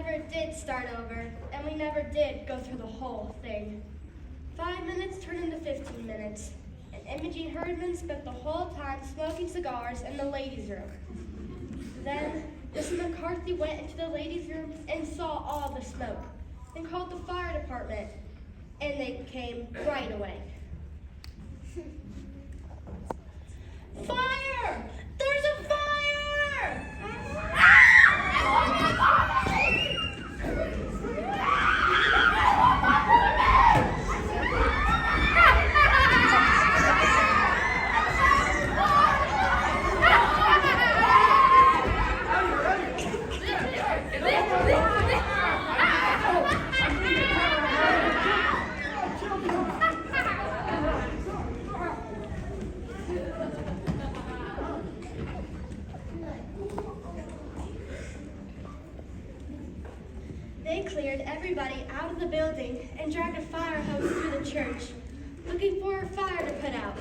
never did start over, and we never did go through the whole thing. 5 minutes turned into 15 minutes, and Imogene Herdman spent the whole time smoking cigars in the ladies' room. Then, Mrs. McCarthy went into the ladies' room and saw all the smoke, and called the fire department, and they came right away. Fire! There's a fire! They cleared everybody out of the building and dragged a fire hose through the church, looking for a fire to put out.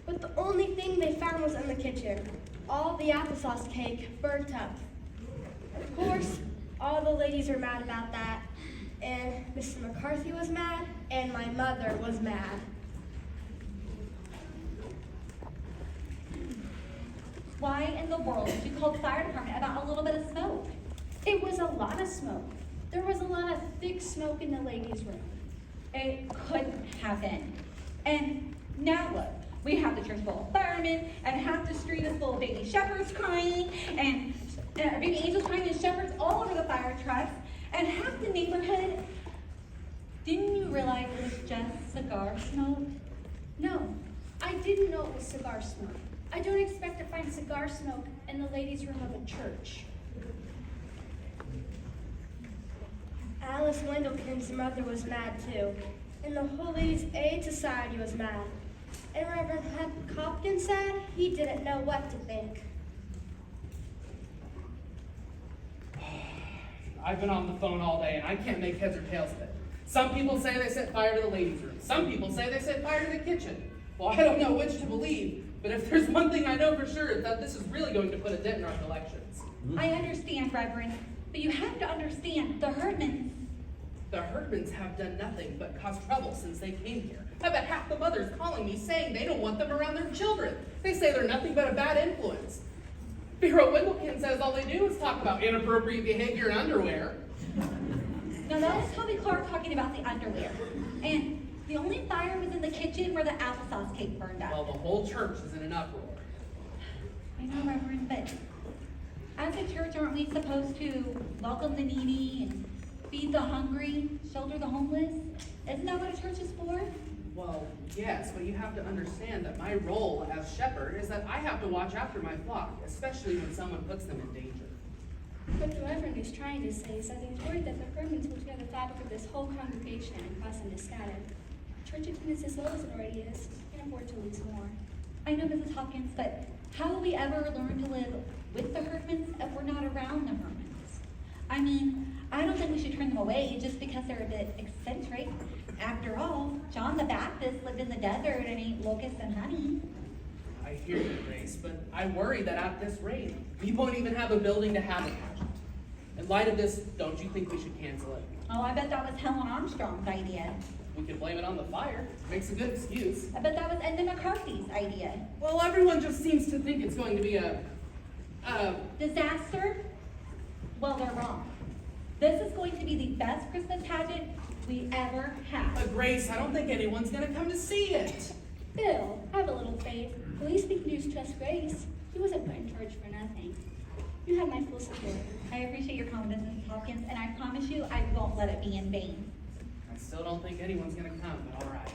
But the only thing they found was in the kitchen. All the applesauce cake burnt up. Of course, all the ladies were mad about that, and Mrs. McCarthy was mad, and my mother was mad. Why in the world did you call the fire department about a little bit of smoke? It was a lot of smoke. There was a lot of thick smoke in the ladies' room. It couldn't have been. And now look, we have the church full of firemen, and half the street is full of baby shepherds crying, and baby angels crying, and shepherds all over the fire trucks, and half the neighborhood. Didn't you realize it was just cigar smoke? No, I didn't know it was cigar smoke. I don't expect to find cigar smoke in the ladies' room of a church. Alice Wendelkin's mother was mad too, and the whole Ladies' Aid Society was mad. And Reverend Hopkins said he didn't know what to think. I've been on the phone all day and I can't make heads or tails of it. Some people say they set fire to the ladies' room. Some people say they set fire to the kitchen. Well, I don't know which to believe, but if there's one thing I know for sure, it's that this is really going to put a dent in our collections. I understand, Reverend, but you have to understand the Herdmans. The Herdmans have done nothing but cause trouble since they came here. I bet half the mothers calling me saying they don't want them around their children. They say they're nothing but a bad influence. Vera Wendelkin says all they do is talk about inappropriate behavior in underwear. Now that was Toby Clark talking about the underwear. And the only fire was in the kitchen where the applesauce cake burned up. Well, the whole church is in an uproar. I know, Reverend, but as a church, aren't we supposed to welcome the needy and feed the hungry, shelter the homeless? Isn't that what a church is for? Well, yes, but you have to understand that my role as shepherd is that I have to watch after my flock, especially when someone puts them in danger. What the Reverend is trying to say is that he's worried that the Herdmans will tear the fabric of this whole congregation and cause them to scatter. Church attendance is low as it already is. Can't afford to lose more. I know, Mrs. Hopkins, but how will we ever learn to live with the Herdmans if we're not around the Herdmans? I mean, I don't think we should turn them away just because they're a bit eccentric. After all, John the Baptist lived in the desert and ate locusts and honey. I hear you, Grace, but I worry that at this rate, we won't even have a building to have a pageant. In light of this, don't you think we should cancel it? Oh, I bet that was Helen Armstrong's idea. We could blame it on the fire. Makes a good excuse. I bet that was Edna McCarthy's idea. Well, everyone just seems to think it's going to be a Disaster? Well, they're wrong. This is going to be the best Christmas pageant we ever had. Grace, I don't think anyone's going to come to see it. Bill, have a little faith. At least we can use trust Grace. He wasn't put in charge for nothing. You have my full support. I appreciate your confidence, Mrs. Hopkins, and I promise you I won't let it be in vain. I still don't think anyone's going to come, but all right.